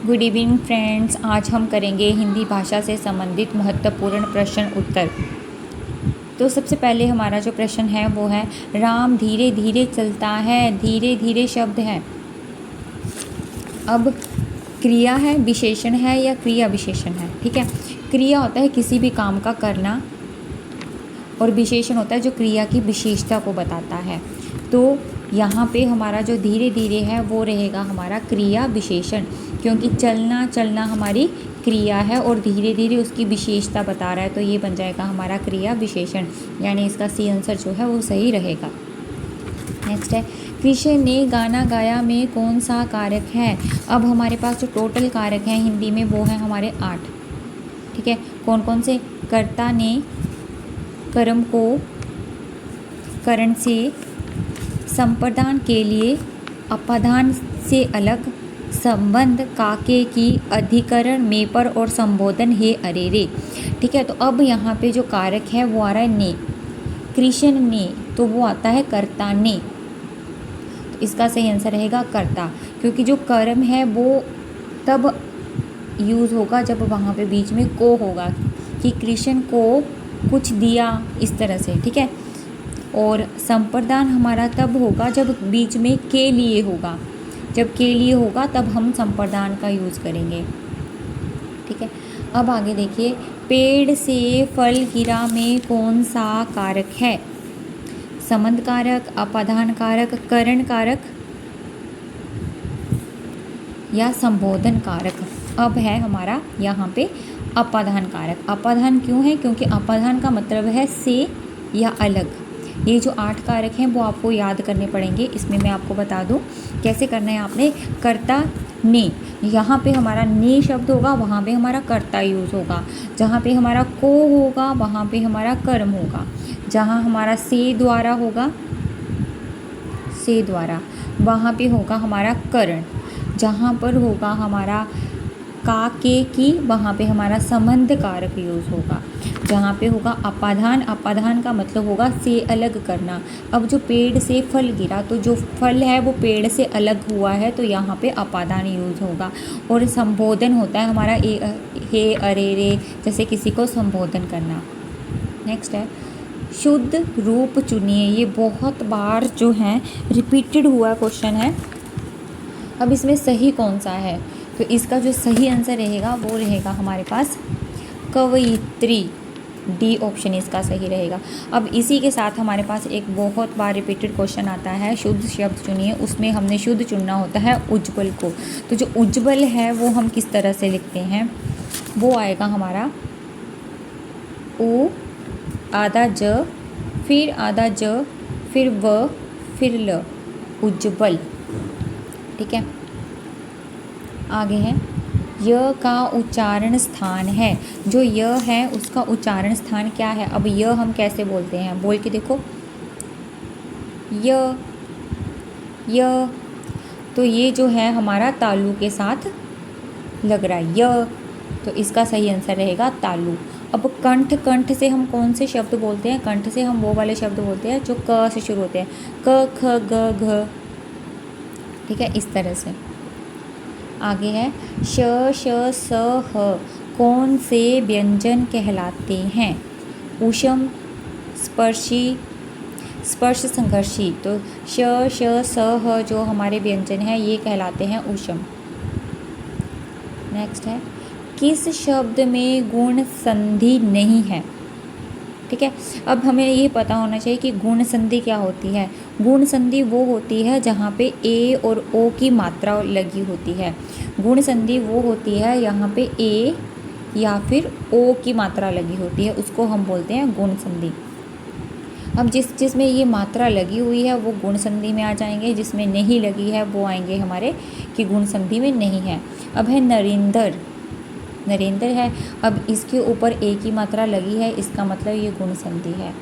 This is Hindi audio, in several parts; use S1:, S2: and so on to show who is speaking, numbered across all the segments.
S1: गुड इवनिंग फ्रेंड्स, आज हम करेंगे हिंदी भाषा से संबंधित महत्वपूर्ण प्रश्न उत्तर। तो सबसे पहले हमारा जो प्रश्न है वो है, राम धीरे धीरे चलता है। धीरे धीरे शब्द है, अब क्रिया है, विशेषण है या क्रिया विशेषण है। ठीक है, क्रिया होता है किसी भी काम का करना और विशेषण होता है जो क्रिया की विशेषता को बताता है। तो यहाँ पे हमारा जो धीरे धीरे है वो रहेगा हमारा क्रिया विशेषण, क्योंकि चलना हमारी क्रिया है और धीरे धीरे उसकी विशेषता बता रहा है, तो ये बन जाएगा हमारा क्रिया विशेषण, यानी इसका सी आंसर जो है वो सही रहेगा। नेक्स्ट है, कृष्ण ने गाना गाया में कौन सा कारक है। अब हमारे पास जो टोटल कारक हैं हिंदी में वो हैं हमारे 8। ठीक है, कौन कौन से। कर्ता ने कर्म को करण से, संप्रदान के लिए अपादान से अलग, संबंध काके की, अधिकरण में पर और संबोधन हे अरे रे। ठीक है, तो अब यहाँ पे जो कारक है वो आ रहा है ने, कृष्ण ने, तो वो आता है कर्ता ने, तो इसका सही आंसर रहेगा कर्ता, क्योंकि जो कर्म है वो तब यूज़ होगा जब वहाँ पे बीच में को होगा कि कृष्ण को कुछ दिया, इस तरह से। ठीक है, और संप्रदान हमारा तब होगा जब बीच में के लिए होगा, जब के लिए होगा तब हम संप्रदान का यूज़ करेंगे। ठीक है, अब आगे देखिए, पेड़ से फल गिरा में कौन सा कारक है। संबंध कारक, अपादान कारक, करण कारक या संबोधन कारक। अब है हमारा यहाँ पे अपादान कारक। अपादान क्यों है, क्योंकि अपादान का मतलब है से या अलग। ये जो 8 कारक हैं वो आपको याद करने पड़ेंगे। इसमें मैं आपको बता दूं कैसे करना है आपने। कर्ता ने, यहाँ पे हमारा ने शब्द होगा, वहाँ पे हमारा कर्ता यूज़ होगा। जहाँ पे हमारा को होगा वहाँ पे हमारा कर्म होगा। जहाँ हमारा से द्वारा होगा, से द्वारा, वहाँ पे होगा हमारा करण। जहाँ पर होगा हमारा का के की, वहाँ पे हमारा संबंध कारक यूज़ होगा। जहाँ पे होगा अपादान, अपादान का मतलब होगा से अलग करना। अब जो पेड़ से फल गिरा, तो जो फल है वो पेड़ से अलग हुआ है, तो यहाँ पे अपादान यूज़ होगा। और संबोधन होता है हमारा हे अरे रे, जैसे किसी को संबोधन करना। नेक्स्ट है, शुद्ध रूप चुनिए। ये बहुत बार जो है रिपीटेड हुआ क्वेश्चन है। अब इसमें सही कौन सा है, तो इसका जो सही आंसर रहेगा वो रहेगा हमारे पास कवयित्री। डी ऑप्शन इसका सही रहेगा। अब इसी के साथ हमारे पास एक बहुत बार रिपीटेड क्वेश्चन आता है, शुद्ध शब्द चुनिए। उसमें हमने शुद्ध चुनना होता है उज्ज्वल को। तो जो उज्ज्वल है वो हम किस तरह से लिखते हैं, वो आएगा हमारा उ, आधा ज, फिर आधा ज, फिर व, फिर ल, उज्ज्वल। ठीक है, आगे है, य का उच्चारण स्थान है। जो य है उसका उच्चारण स्थान क्या है। अब य हम कैसे बोलते हैं, बोल के देखो, य य, तो ये जो है हमारा तालु के साथ लग रहा है य, तो इसका सही आंसर रहेगा तालु। अब कंठ, कंठ से हम कौन से शब्द बोलते हैं, कंठ से हम वो वाले शब्द बोलते हैं जो क से शुरू होते हैं, क ख ग घ। ठीक है, इस तरह से। आगे है, श श स ह कौन से व्यंजन कहलाते हैं। ऊष्म, स्पर्शी, स्पर्श संघर्षी। तो श श स ह जो हमारे व्यंजन हैं ये कहलाते हैं ऊष्म। नेक्स्ट है, किस शब्द में गुण संधि नहीं है। ठीक है, अब हमें ये पता होना चाहिए कि गुण संधि क्या होती है। गुण संधि वो होती है जहाँ पे ए और ओ की मात्रा लगी होती है। गुण संधि वो होती है यहाँ पे ए या फिर ओ की मात्रा लगी होती है, उसको हम बोलते हैं गुण संधि। अब जिसमें ये मात्रा लगी हुई है वो गुण संधि में आ जाएंगे, जिसमें नहीं लगी है वो आएंगे हमारे कि गुण संधि में नहीं है। अब है नरेंद्र, नरेंद्र है, अब इसके ऊपर ए की मात्रा लगी है, इसका मतलब ये गुण संधि है।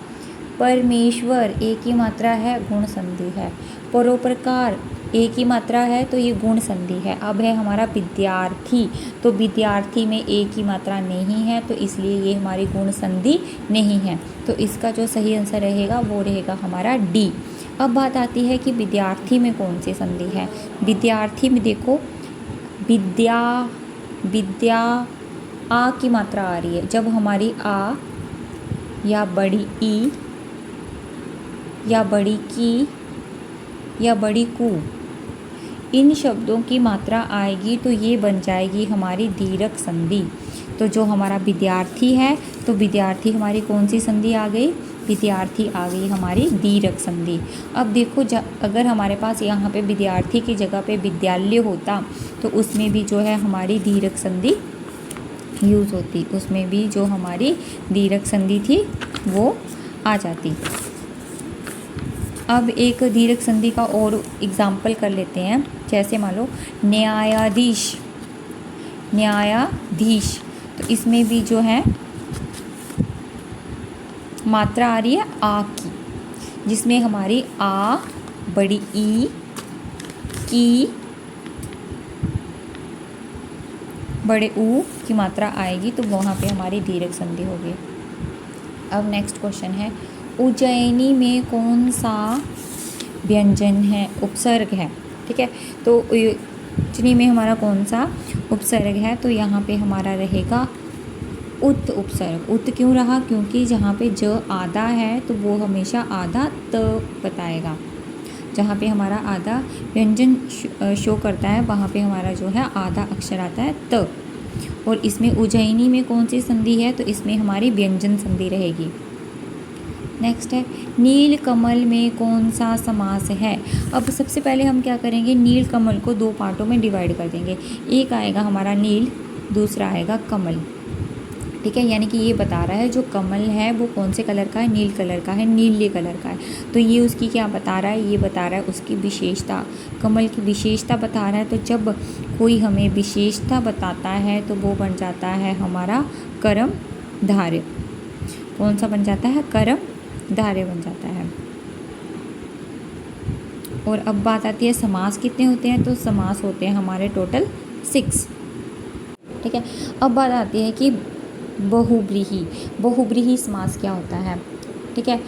S1: परमेश्वर, ए की मात्रा है, गुण संधि है। परोपकार, ए की मात्रा है तो ये गुण संधि है। अब है हमारा विद्यार्थी, तो विद्यार्थी में ए की मात्रा नहीं है, तो इसलिए ये हमारी गुण संधि नहीं है। तो इसका जो सही आंसर रहेगा वो रहेगा हमारा डी। अब बात आती है कि विद्यार्थी में कौन सी संधि है। विद्यार्थी में देखो विद्या, विद्या, आ की मात्रा आ रही है, जब हमारी आ या बड़ी ई या बड़ी की या बड़ी कू इन शब्दों की मात्रा आएगी तो ये बन जाएगी हमारी दीर्घ संधि। तो जो हमारा विद्यार्थी है, तो विद्यार्थी हमारी कौन सी संधि आ गई? विद्यार्थी आ गई हमारी दीर्घ संधि। अब देखो, अगर हमारे पास यहाँ पे विद्यार्थी की जगह पे विद्यालय होता तो उसमें भी जो है हमारी दीर्घ संधि यूज़ होती, उसमें भी जो हमारी दीर्घ संधि थी वो आ जाती। अब एक दीर्घ संधि का और एग्जाम्पल कर लेते हैं, जैसे मान लो न्यायाधीश, न्यायाधीश, तो इसमें भी जो है मात्रा आ रही है आ की, जिसमें हमारी आ, बड़ी ई, की, बड़े ऊ की मात्रा आएगी तो वहाँ पे हमारी दीर्घ संधि होगी। अब नेक्स्ट क्वेश्चन है, उज्जैनी में कौन सा व्यंजन है, उपसर्ग है? ठीक है, तो उज्जैनी में हमारा कौन सा उपसर्ग है? तो यहाँ पे हमारा रहेगा उत उपसर्ग। उत क्यों रहा? क्योंकि जहाँ पे ज आधा है तो वो हमेशा आधा त बताएगा। जहाँ पे हमारा आधा व्यंजन शो करता है वहाँ पे हमारा जो है आधा अक्षर आता है त। और इसमें उज्जैनी में कौन सी संधि है? तो इसमें हमारी व्यंजन संधि रहेगी। नेक्स्ट है, नील कमल में कौन सा समास है? अब सबसे पहले हम क्या करेंगे, नील कमल को दो पार्टों में डिवाइड कर देंगे। एक आएगा हमारा नील, दूसरा आएगा कमल। ठीक है, यानी कि ये बता रहा है जो कमल है वो कौन से कलर का है? नील कलर का है, नीले कलर का है। तो ये उसकी क्या बता रहा है? ये बता रहा है उसकी विशेषता, कमल की विशेषता बता रहा है। तो जब कोई हमें विशेषता बताता है तो वो बन जाता है हमारा कर्मधारय। कौन सा बन जाता है? कर्मधारय बन जाता है। और अब बात आती है समास कितने होते हैं? तो समास होते हैं हमारे टोटल 6। ठीक है, अब बात आती है कि बहुव्रीहि, बहुव्रीहि समास क्या होता है? ठीक है,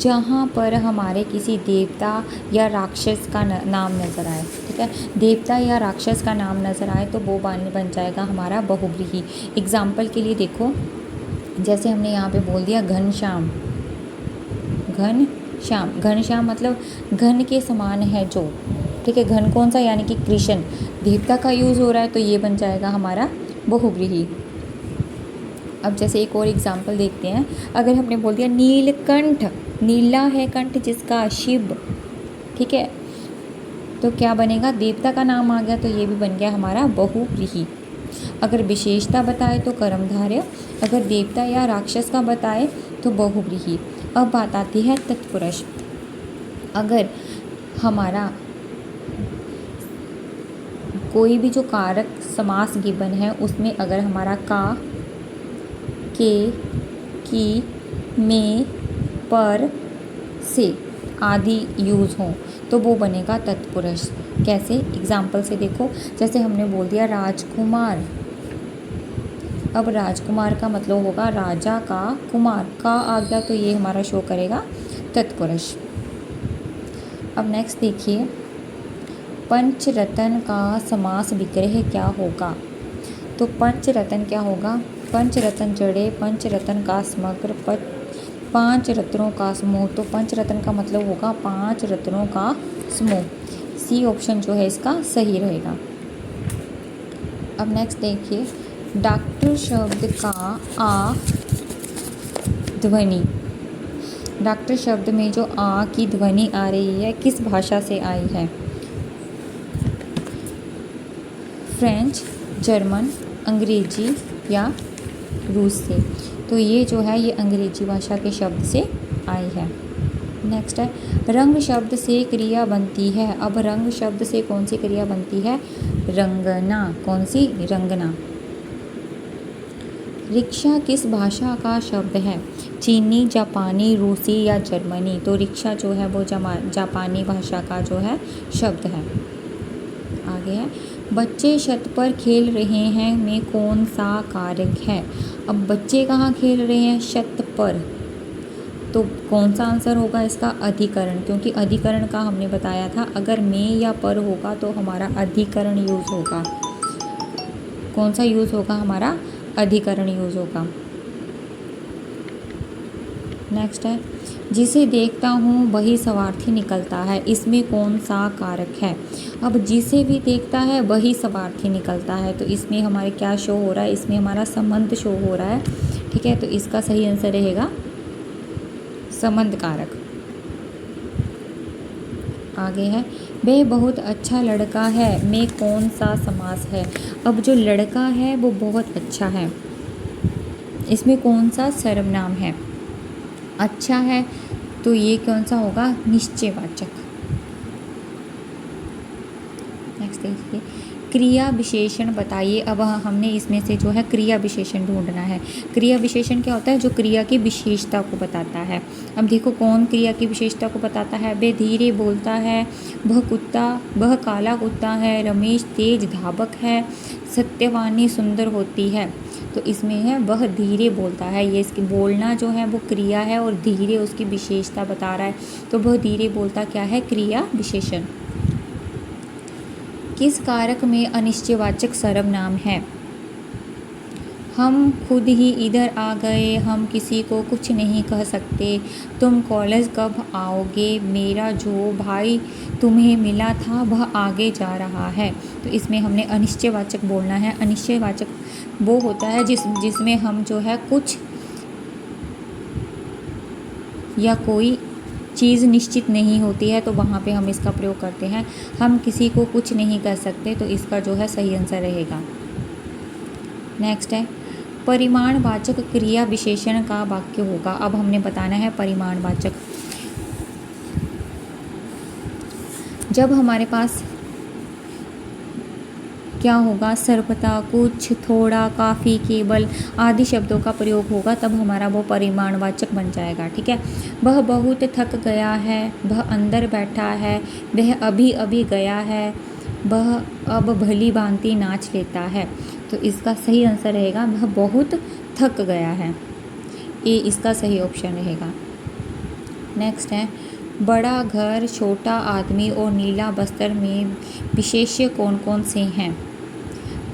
S1: जहाँ पर हमारे किसी देवता या राक्षस का नाम नज़र आए। ठीक है, देवता या राक्षस का नाम नज़र आए तो वो बन जाएगा हमारा बहुव्रीहि। एग्जाम्पल के लिए देखो, जैसे हमने यहाँ पे बोल दिया घनश्याम, घनश्याम, घनश्याम मतलब घन के समान है जो। ठीक है, घन कौन सा? यानी कि कृष्ण, देवता का यूज़ हो रहा है तो ये बन जाएगा हमारा बहुव्रीहि। अब जैसे एक और एग्जाम्पल देखते हैं, अगर हमने बोल दिया नीलकंठ, नीला है कंठ जिसका, शिव। ठीक है, तो क्या बनेगा? देवता का नाम आ गया तो ये भी बन गया हमारा बहुव्रीहि। अगर विशेषता बताए तो कर्मधारय, अगर देवता या राक्षस का बताए तो बहुव्रीहि। अब बात आती है तत्पुरुष। अगर हमारा कोई भी जो कारक समास गिवन है उसमें अगर हमारा का, के, की, में, पर, से आदि यूज़ हो तो वो बनेगा तत्पुरुष। कैसे? एग्जाम्पल से देखो, जैसे हमने बोल दिया राजकुमार, अब राजकुमार का मतलब होगा राजा का कुमार, का आ गया तो ये हमारा शो करेगा तत्पुरुष। अब नेक्स्ट देखिए, पंचरत्न का समास विग्रह क्या होगा? तो पंचरत्न क्या होगा? पंचरत्न जड़े, पंचरत्न का समग्र, पांच रत्नों का समूह। तो पंचरत्न का मतलब होगा 5 रत्नों का समूह। सी ऑप्शन जो है इसका सही रहेगा। अब नेक्स्ट देखिए, डॉक्टर शब्द का आ ध्वनि, डॉक्टर शब्द में जो आ की ध्वनि आ रही है किस भाषा से आई है? फ्रेंच, जर्मन, अंग्रेजी या रूस से? तो ये जो है ये अंग्रेजी भाषा के शब्द से आई है। नेक्स्ट है, रंग शब्द से क्रिया बनती है। अब रंग शब्द से कौन सी क्रिया बनती है? रंगना। कौन सी? रंगना। रिक्शा किस भाषा का शब्द है? चीनी, जापानी, रूसी या जर्मनी? तो रिक्शा जो है वो जापानी भाषा का जो है शब्द है। आगे है, बच्चे छत पर खेल रहे हैं में कौन सा कारक है? अब बच्चे कहाँ खेल रहे हैं? छत पर। तो कौन सा आंसर होगा इसका? अधिकरण, क्योंकि अधिकरण का हमने बताया था अगर में या पर होगा तो हमारा अधिकरण यूज़ होगा। कौन सा यूज़ होगा हमारा, अधिकरण यूज़ होगा। नेक्स्ट है, जिसे देखता हूँ वही स्वार्थी निकलता है, इसमें कौन सा कारक है। अब जिसे भी देखता है वही स्वार्थी निकलता है, तो इसमें हमारे क्या शो हो रहा है, इसमें हमारा संबंध शो हो रहा है, ठीक है। तो इसका सही आंसर रहेगा संबंध कारक। आगे है, वह बहुत अच्छा लड़का है, में कौन सा समास है। अब जो लड़का है वो बहुत अच्छा है, इसमें कौन सा सर्वनाम है। अच्छा है तो ये कौन सा होगा, निश्चयवाचक। नेक्स्ट देखिए, क्रिया विशेषण बताइए। अब हमने इसमें से जो है क्रिया विशेषण ढूंढना है। क्रिया विशेषण क्या होता है, जो क्रिया की विशेषता को बताता है। अब देखो कौन क्रिया की विशेषता को बताता है, वह धीरे बोलता है, वह काला कुत्ता है, रमेश तेज धावक है, सत्यवानी सुंदर होती है। तो इसमें है वह धीरे बोलता है, ये इसकी बोलना जो है वो क्रिया है और धीरे उसकी विशेषता बता रहा है। तो वह धीरे बोलता क्या है, क्रिया विशेषण। किस कारक में अनिश्चयवाचक सर्वनाम है। हम खुद ही इधर आ गए, हम किसी को कुछ नहीं कह सकते, तुम कॉलेज कब आओगे, मेरा जो भाई तुम्हें मिला था वह आगे जा रहा है। तो इसमें हमने अनिश्चयवाचक बोलना है। अनिश्चयवाचक वो होता है जिसमें हम जो है कुछ या कोई चीज़ निश्चित नहीं होती है, तो वहाँ पे हम इसका प्रयोग करते हैं। हम किसी को कुछ नहीं कह सकते, तो इसका जो है सही आंसर रहेगा। नेक्स्ट है, परिमाणवाचक क्रिया विशेषण का वाक्य होगा। अब हमने बताना है परिमाणवाचक। जब हमारे पास क्या होगा, सर्वथा, कुछ, थोड़ा, काफ़ी, केवल आदि शब्दों का प्रयोग होगा, तब हमारा वो परिमाणवाचक बन जाएगा, ठीक है। वह बहुत थक गया है, वह अंदर बैठा है, वह अभी अभी गया है, वह अब भली भांति नाच लेता है। तो इसका सही आंसर रहेगा वह बहुत थक गया है, ये इसका सही ऑप्शन रहेगा। नेक्स्ट है, बड़ा घर, छोटा आदमी और नीला बस्तर में विशेष्य कौन कौन से हैं।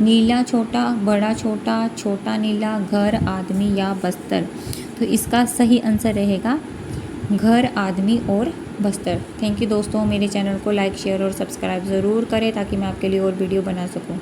S1: नीला छोटा, बड़ा छोटा, छोटा नीला, घर, आदमी या बस्तर। तो इसका सही आंसर रहेगा घर, आदमी और बस्तर। थैंक यू दोस्तों, मेरे चैनल को लाइक, शेयर और सब्सक्राइब ज़रूर करें ताकि मैं आपके लिए और वीडियो बना सकूं।